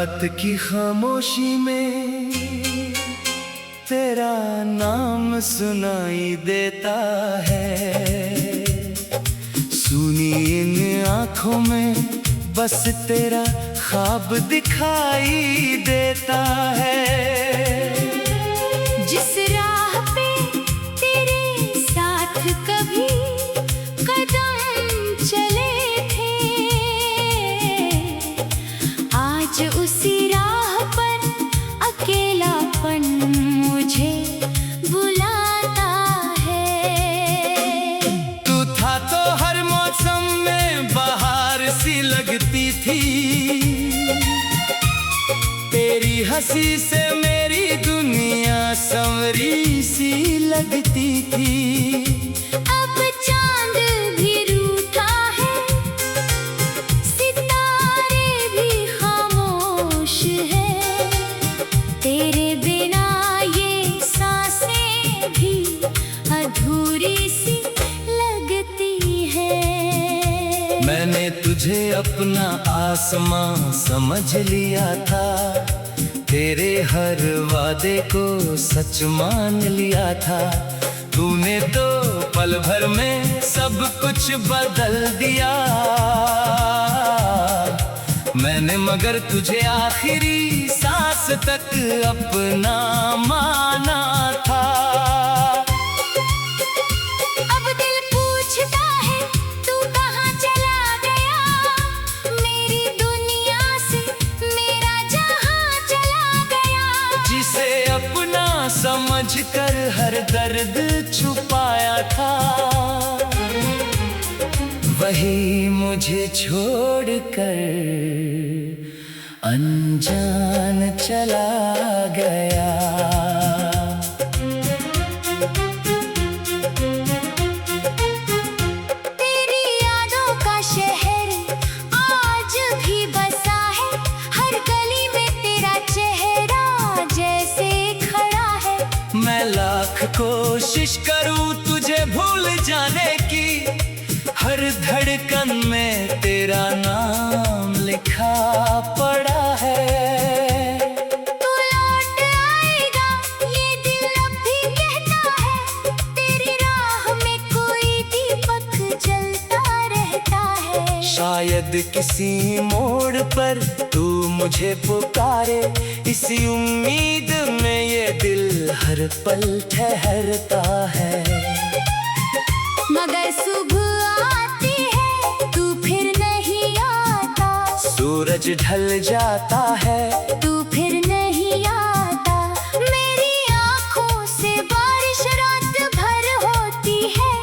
रात की खामोशी में तेरा नाम सुनाई देता है। सुनी इन आँखों में बस तेरा ख्वाब दिखाई देता है। जिस राह पे तेरे साथ कभी कदम चले थे, आज उसी राह पर अकेलापन मुझे बुलाता है। तू था तो हर मौसम में बहार सी लगती थी, तेरी हंसी से मेरी दुनिया संवरी सी लगती थी। अब चांद भी रूठा है, सितारे भी खामोश है, तेरे बिना ये सांसें भी अधूरी सी लगती है। मैंने तुझे अपना आसमां समझ लिया था, तेरे हर वादे को सच मान लिया था। तूने तो पल भर में सब कुछ बदल दिया, मैंने मगर तुझे आखिरी सांस तक अपना माना था। अब दिल पूछता है तू कहाँ चला गया, मेरी दुनिया से मेरा जहां चला गया। जिसे अपना समझकर हर दर्द छुपाया था, वही मुझे छोड़कर अनजान चला गया। तेरी यादों का शहर आज भी बसा है, हर गली में तेरा चेहरा जैसे खड़ा है। मैं लाख कोशिश करूं तुझे भूल जाने की, हर धड़कन में तेरा नाम लिखा पड़ा है। तू लौट आएगा ये दिल अब भी कहता है, तेरी राह में कोई दीपक जलता रहता है। शायद किसी मोड़ पर तू मुझे पुकारे, इसी उम्मीद में ये दिल हर पल ठहरता है। मगर सुबह आती है तू फिर नहीं आता, सूरज ढल जाता है तू फिर नहीं आता। मेरी आँखों से बारिश रात भर होती है,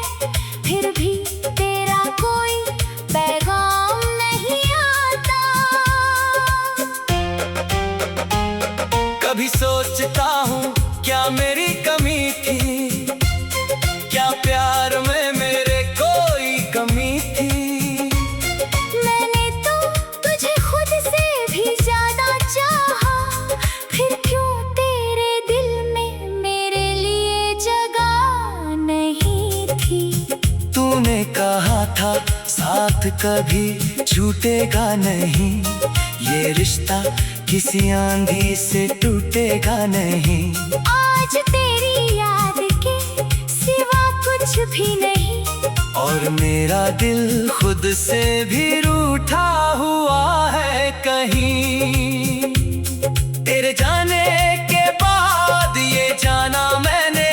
फिर भी तेरा कोई पैगाम नहीं आता। कभी सोचता हूँ क्या मेरी कमी थी, क्या प्यार में मेरे कोई कमी थी। मैंने तो तुझे खुद से भी ज्यादा चाहा, फिर क्यों तेरे दिल में मेरे लिए जगह नहीं थी। तूने कहा था साथ कभी छूटेगा नहीं, ये रिश्ता किसी आंधी से टूटेगा नहीं। आज तेरी याद के सिवा कुछ भी नहीं, और मेरा दिल खुद से भी रूठा हुआ है कहीं। तेरे जाने के बाद ये जाना मैंने,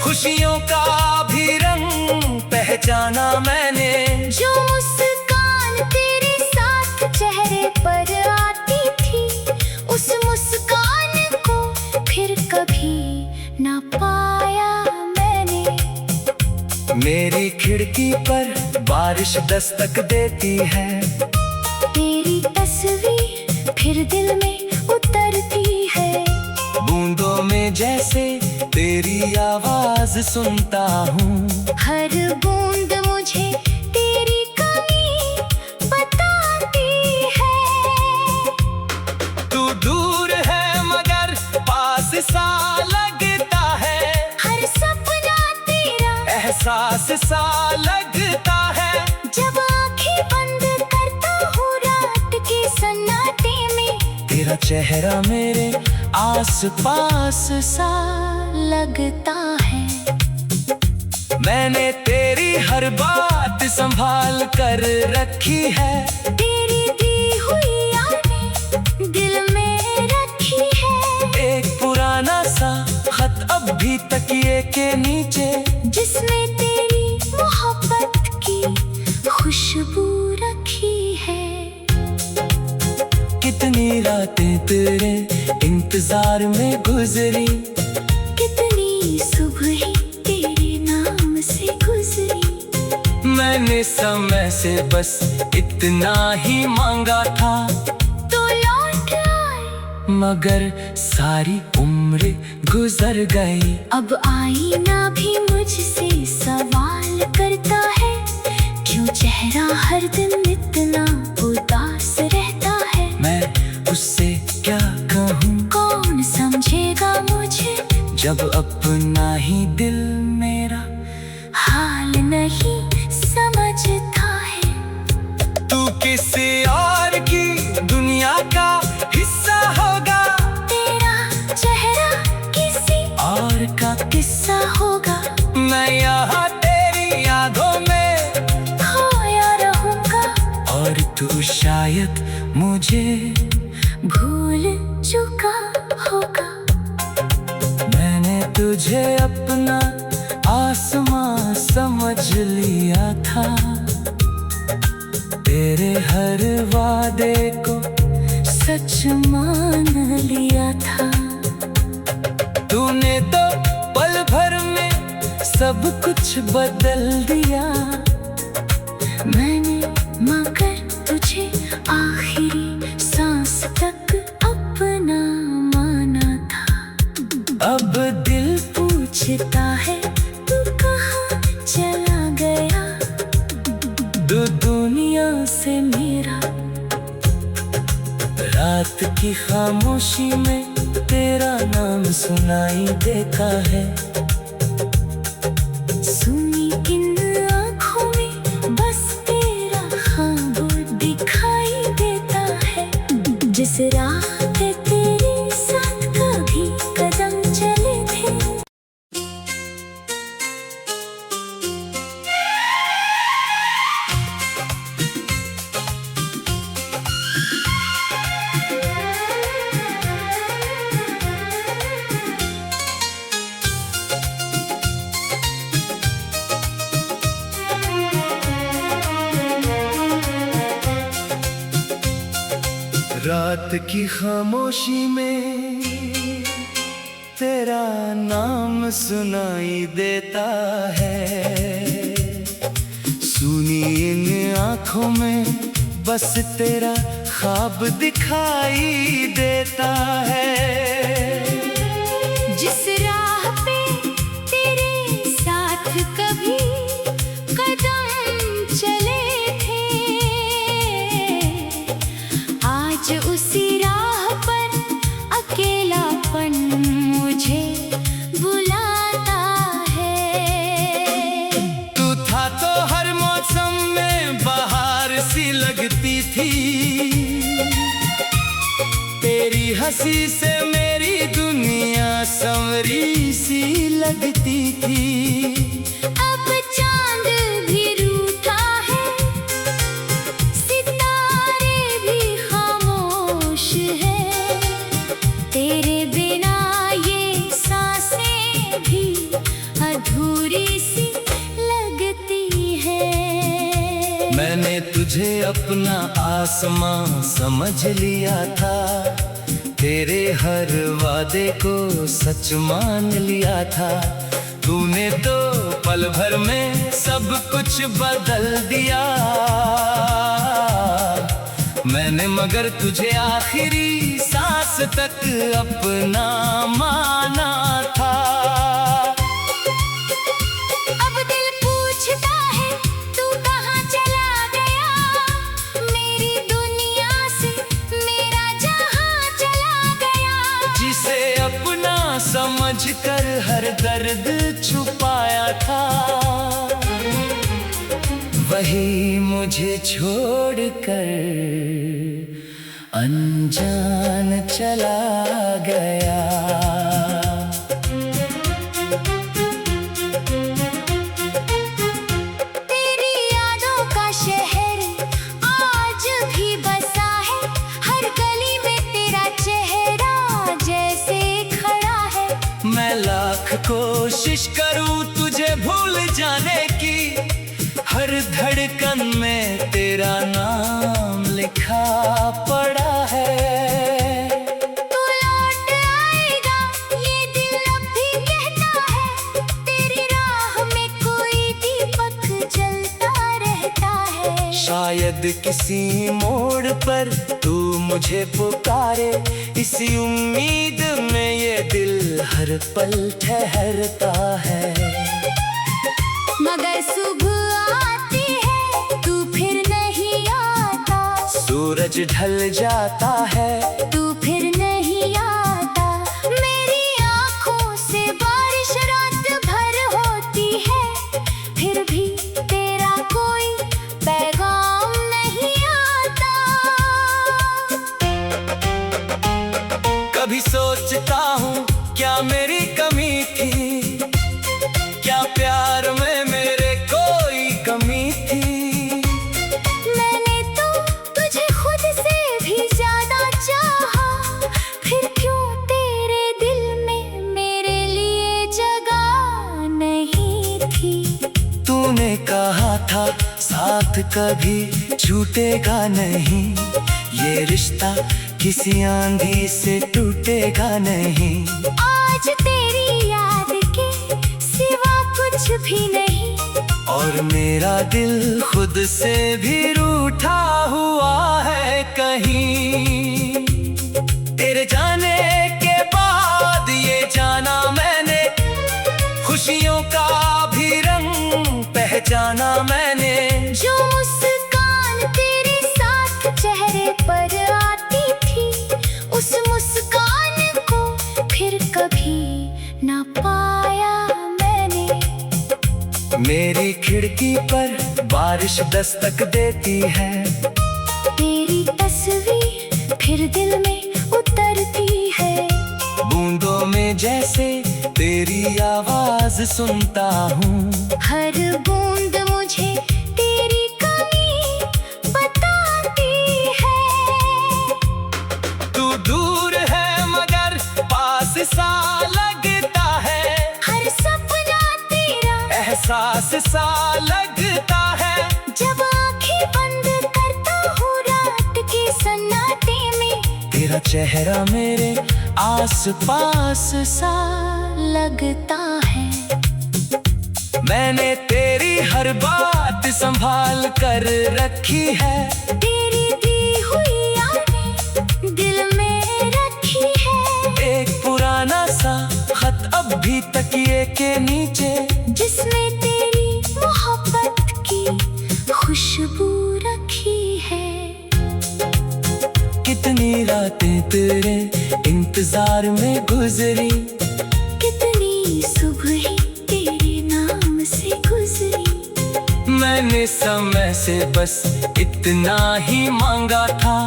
खुशियों का भी रंग पहचाना मैंने। जो मुस्कान तेरे साथ चेहरे पर आती थी, उस मुस्कान को फिर कभी ना पाया मैंने। मेरी खिड़की पर बारिश दस्तक देती है, तेरी तस्वीर फिर दिल में उतरती है। बूंदों में जैसे तेरी आवाज सुनता हूँ, हर बूंद मुझे तेरी कमी बताती है। तू दूर है मगर पास सा लगता है, हर सपना तेरा एहसास सा लगता है। जब आंखें बंद करता हूँ रात के सन्नाटे में, चेहरा मेरे आस पास सा लगता है। मैंने तेरी हर बात संभाल कर रखी है। तेरी दी हुई यादें दिल में रखी है। एक पुराना सा खत अब भी तकिए के नीचे, जिसमें तेरी मोहब्बत की खुशबू रखी है। कितनी रातें तेरे इंतजार में गुजरी, कितनी सुबह तेरे नाम से गुजरी। मैंने समय से बस इतना ही मांगा था, तो लौट आए, मगर सारी उम्र गुजर गई। अब आईना भी मुझसे सवाल करता है, क्यों चेहरा हर दिन इतना उदास रहता है। मैं उससे क्या कहूँ, कौन समझेगा मुझे, जब अपना ही दिल मेरा हाल नहीं समझता है। तू किसी और की दुनिया का हिस्सा होगा, तेरा चेहरा किसी और का किस्सा होगा। मैं यहाँ तेरी यादों में खोया रहूंगा, और तू शायद मुझे भूल चुका होगा। मैंने तुझे अपना आसमां समझ लिया था, तेरे हर वादे को सच मान लिया था। तूने तो पल भर में सब कुछ बदल दिया। मैंने मगर तुझे आखिरी सांस तक अपना माना था। अब दिल पूछता है तू कहाँ चला गया, दुनिया से मेरा। रात की खामोशी में तेरा नाम सुनाई देता है। सुनी किन आँखों में बस तेरा ख्वाब दिखाई देता है। जिस राह पे तेरे साथ कभी कदम चले थे। रात की खामोशी में तेरा नाम सुनाई देता है। सुनी इन आँखों में बस तेरा ख्वाब दिखाई देता है। जिस राह पे तेरे साथ कभी कदम चले थे, आज उसी राह पर अकेलापन मुझे बुलाता है। तू था तो हर मौसम में बहार सी लगती थी, तेरी हंसी से मेरी दुनिया संवरी सी लगती थी। अब चांद भी रूठा है, सितारे भी खामोश है। तेरे बिना ये सांसें भी अधूरी सी लगती है। मैंने तुझे अपना आसमां समझ लिया था, तेरे हर वादे को सच मान लिया था। तूने तो पल भर में सब कुछ बदल दिया। मैंने मगर तुझे आखिरी सांस तक अपना माना था। अब दिल पूछता है तू कहाँ चला गया, मेरी दुनिया से मेरा जहां चला गया। जिसे अपना समझकर हर दर्द छुपाया था, वही मुझे छोड़कर अनजान चला गया। तेरी यादों का शहर आज भी बसा है, हर गली में तेरा चेहरा जैसे खड़ा है। मैं लाख कोशिश करूं तुझे भूल जाने की, हर धड़कन में तेरा नाम लिखा पड़ा है। तू लौट आएगा ये दिल अब भी कहता है, तेरी राह में कोई दीपक जलता रहता है। शायद किसी मोड़ पर तू मुझे पुकारे, इसी उम्मीद में ये दिल हर पल ठहरता है। मगर सुबह आती है तू फिर नहीं आता, सूरज ढल जाता है तू फिर नहीं आता। मेरी आँखों से बारिश रात भर होती है, फिर भी तेरा कोई पैगाम नहीं आता। कभी सोचता हूँ क्या मेरी कमी थी, क्या प्यार में मेरे कोई कमी थी। मैंने तो तुझे खुद से भी ज्यादा चाहा, फिर क्यों तेरे दिल में मेरे लिए जगह नहीं थी। तूने कहा था साथ कभी छूटेगा नहीं, ये रिश्ता किसी आंधी से टूटेगा नहीं। आज तेरी याद के सिवा कुछ भी नहीं, और मेरा दिल खुद से भी रूठा हुआ है कहीं। तेरे जाने के बाद ये जाना मैंने, खुशियों का भी रंग पहचाना मैंने। जो मुस्कान तेरे साथ चेहरे पर आती थी, उस मुस्कान को फिर कभी ना पाया मैंने। मेरी खिड़की पर बारिश दस्तक देती है, तेरी तस्वीर फिर दिल में उतरती है। बूंदों में जैसे तेरी आवाज सुनता हूँ, हर बूंद मुझे तेरी कमी बताती है। तू दूर है मगर पास सा लगता है, हर सपना तेरा एहसास सा लगता है। जब आंखें बंद करता हूँ रात के सन्नाटे में, तेरा चेहरा मेरे आस पास सा लगता है। मैंने तेरी हर बात संभाल कर रखी है, तेरी दी हुई यादें दिल में रखी है। एक पुराना सा खत अब भी तकिए के नीचे, जिसमें तेरी मोहब्बत की खुशबू रखी है। कितनी रातें तेरे इंतजार में गुजरी, कितनी सुबह तेरे नाम से गुजरी। मैंने समय से बस इतना ही मांगा था,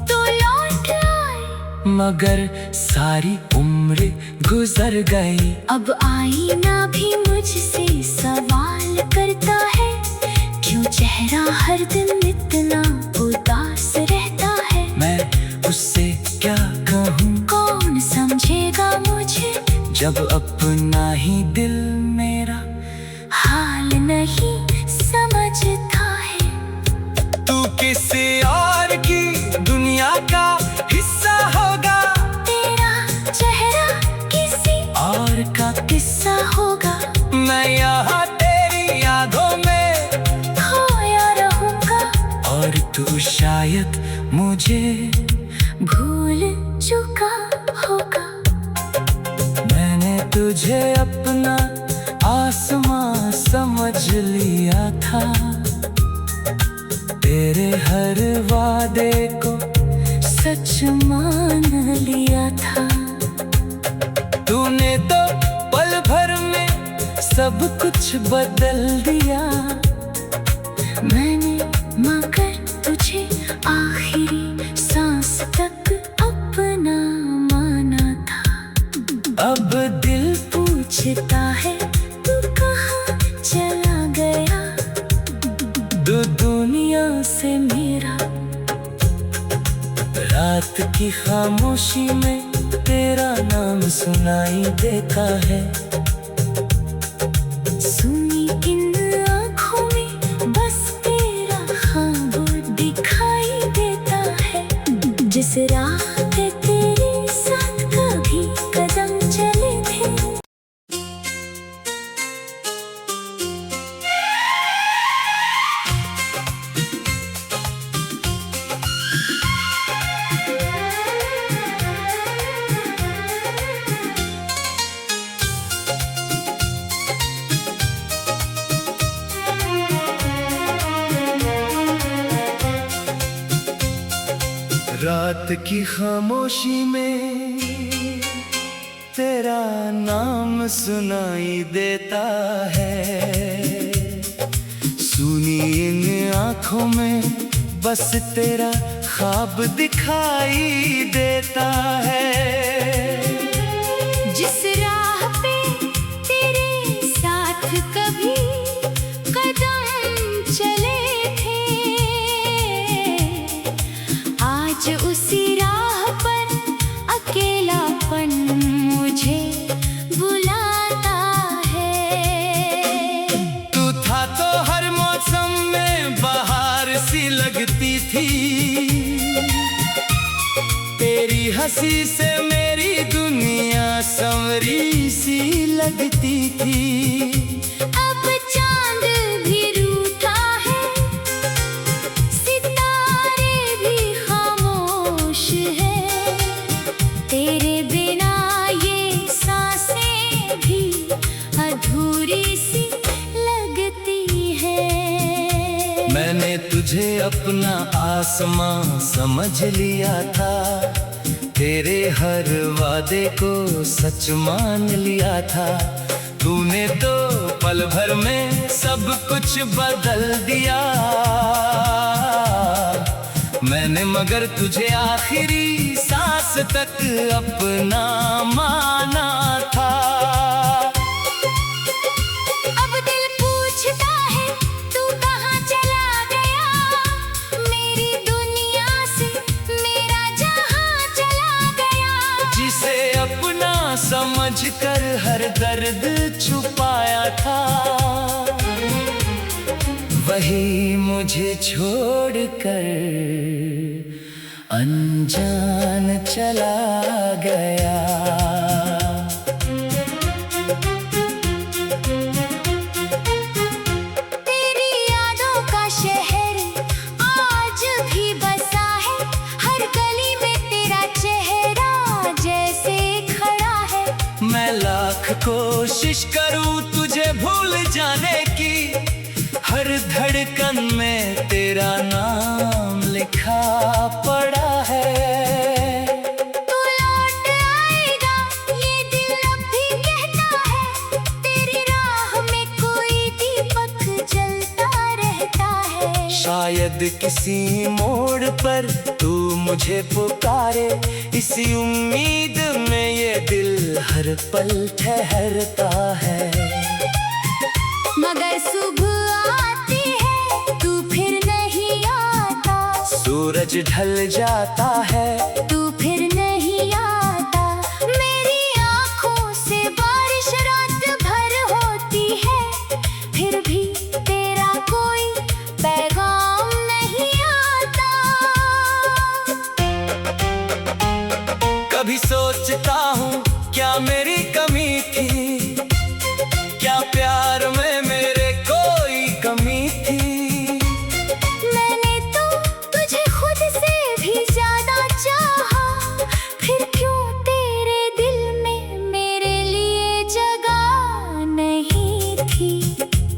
तो लौट आए मगर सारी उम्र गुजर गई। अब आईना भी मुझसे सवाल करता है, क्यों चेहरा हर दिन इतना उदास रहता है। मैं उससे क्या कहूँ, कौन समझेगा मुझे, जब अपना ही दिल मेरा हाल नहीं समझता है। तू किसी और की दुनिया का हिस्सा होगा, तेरा चेहरा किसी और का किस्सा होगा। मैं यहाँ तेरी यादों में खोया रहूंगा, और तू शायद मुझे भूल चुका होगा। मैंने तुझे अपना आसमां समझ लिया था, तेरे हर वादे को सच मान लिया था। तूने तो पल भर में सब कुछ बदल दिया, मैंने मगर तुझे आखिरी सांस अब दिल पूछता है तू कहाँ चला गया, दुनिया से मेरा। रात की खामोशी में तेरा नाम सुनाई देता है। सुनी इन आँखों में बस तेरा ख्वाब दिखाई देता है। जिस राह पे तेरे साथ कभी कदम चले थे। रात की खामोशी में तेरा नाम सुनाई देता है। सुनी इन आँखों में बस तेरा ख्वाब दिखाई देता है। जिस राह पे तेरे साथ कभी कदम चले थे, आज उसी राह पर अकेलापन मुझे बुलाता है। तू था तो हर मौसम में बहार सी लगती थी। तेरी हंसी से मेरी दुनिया संवरी सी लगती थी। अब चांद भी रूठा है, सितारे भी खामोश है। तेरे बिना ये सांसें भी अधूरी सी लगती है। मैंने तुझे अपना आसमां समझ लिया था। तेरे हर वादे को सच मान लिया था। तूने तो पल भर में सब कुछ बदल दिया। मैंने मगर तुझे आखिरी सांस तक अपना माना था। अब दिल पूछता है तू कहाँ चला गया, मेरी दुनिया से मेरा जहां चला गया। जिसे अपना समझकर हर दर्द छुपाया था, वही मुझे छोड़कर अनजान चला गया। तेरी यादों का शहर आज भी बसा है। हर गली में तेरा चेहरा जैसे खड़ा है। मैं लाख कोशिश करूं तुझे भूल जाने की, हर धड़कन में तेरा नाम लिखा पड़ा है। तू लौट आएगा ये दिल अब भी कहता है। तेरी राह में कोई दीपक जलता रहता है। शायद किसी मोड़ पर तू मुझे पुकारे, इसी उम्मीद में ये दिल हर पल ठहरता है। मगर सुबह आती है तू फिर नहीं आता। सूरज ढल जाता है तू फिर नहीं आता। मेरी आँखों से बारिश रात भर होती है, फिर भी तेरा कोई पैगाम नहीं आता। कभी सोचता हूँ क्या मेरी कमी थी, क्या प्यार में मेरे कोई कमी थी। मैंने तो तुझे खुद से भी ज्यादा चाहा, फिर क्यों तेरे दिल में मेरे लिए जगह नहीं थी।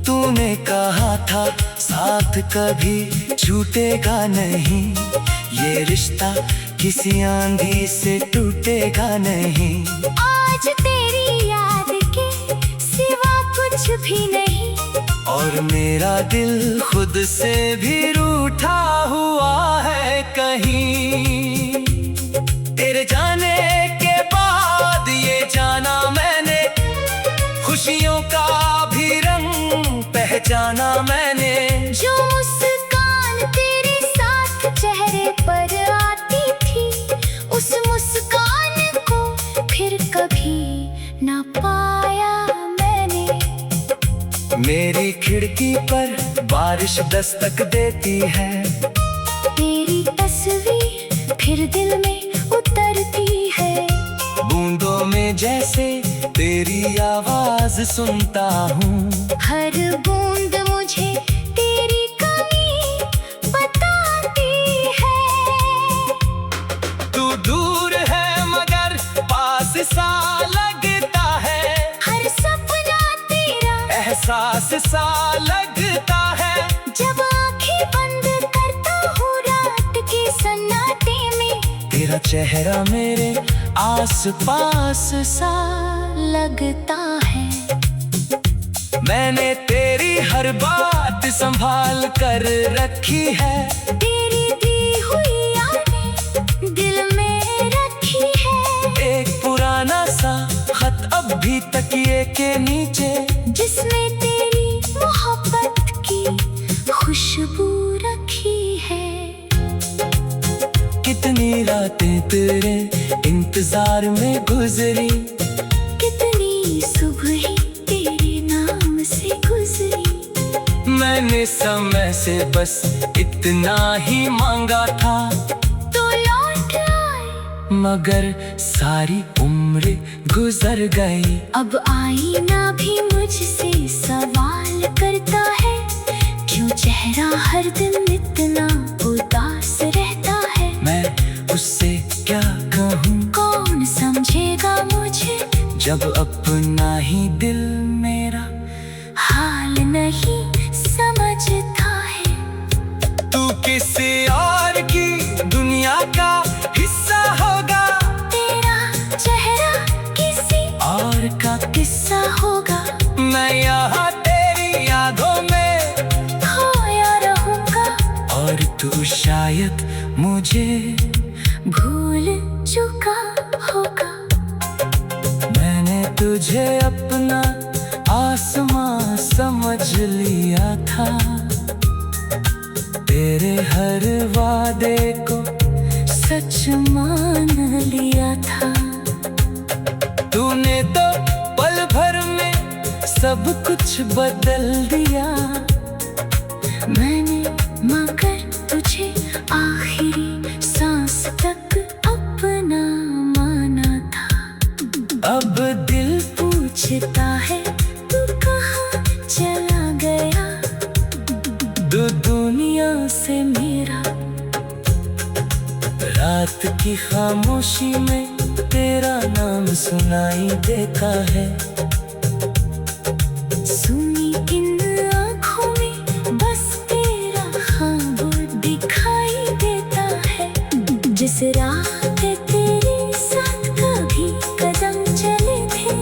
तूने कहा था साथ कभी छूटेगा नहीं, ये रिश्ता किसी आंधी से टूटेगा नहीं। आज तेरी याद के सिवा कुछ भी नहीं। और मेरा दिल खुद से भी रूठा हुआ है कहीं। तेरे जाने के बाद ये जाना खुशियों का भी रंग पहचाना मैंने। जो मुस्कान तेरे साथ चेहरे पर आती थी, उस मुस्कान को फिर कभी ना पाया मैंने। मेरी खिड़की पर बारिश दस्तक देती है, तेरी तस्वीर फिर दिल में उतरती है। बूंदों में जैसे तेरी आवाज सुनता हूँ, हर बूंद मुझे तेरी कमी बताती है। तू दूर है मगर पास सा लगता है, हर सपना तेरा एहसास सा लगता है। जब आंखें बंद करता हूँ रात के सन्नाटे में, तेरा चेहरा मेरे आस पास सा लगता है। मैंने तेरी हर बात संभाल कर रखी है, तेरी दी हुई यादें दिल में रखी है। एक पुराना सा खत अब भी तकिए के नीचे, जिसमें तेरी मोहब्बत की खुशबू रखी है। कितनी रातें तेरे इंतजार में गुजरी, कितनी सुबह तेरे नाम से गुजरी। मैंने समय से बस इतना ही मांगा था, तो लौट आए मगर सारी उम्र गुजर गई। अब आईना भी मुझसे सवाल करता है, क्यों चेहरा हर दिन इतना उदास रहता है। मैं उससे क्या कहूँ, कौन समझेगा मुझे, जब अपना ही दिल मेरा हाल नहीं समझता है। तू किसी और की दुनिया का हिस्सा होगा, तेरा चेहरा किसी और का किस्सा होगा। मैं यहाँ तेरी यादों में खोया रहूंगा, और तू शायद मुझे भूल चुका होगा। मैंने तुझे अपना आसमां समझ लिया था, तेरे हर वादे को सच मान लिया था। तूने तो पल भर में सब कुछ बदल दिया। मैंने मगर तुझे आखिरी सांस तक अपना माना था। अब दिल पूछता है तू कहाँ चला गया, दुनिया से मेरा। रात की खामोशी में तेरा नाम सुनाई देता है, सुनी इन आँखों में बस तेरा ख्वाब दिखाई देता है। जिस राह पे तेरे साथ कभी कदम चले थे।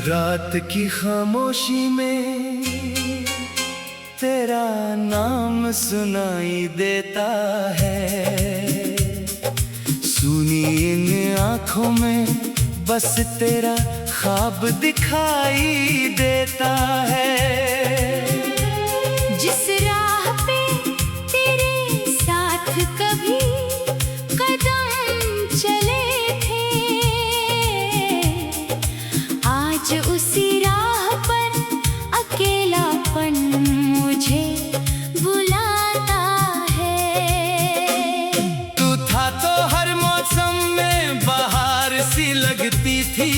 रात की खामोशी में तेरा नाम सुनाई देता है, सुनी इन आँखों में बस तेरा ख्वाब दिखाई देता है। जिस राह पे तेरे साथ कभी कदम चले थे, आज उसी राह पर अकेलापन मुझे बुलाता है। तू था तो हर मौसम में बाहर सी लगती थी,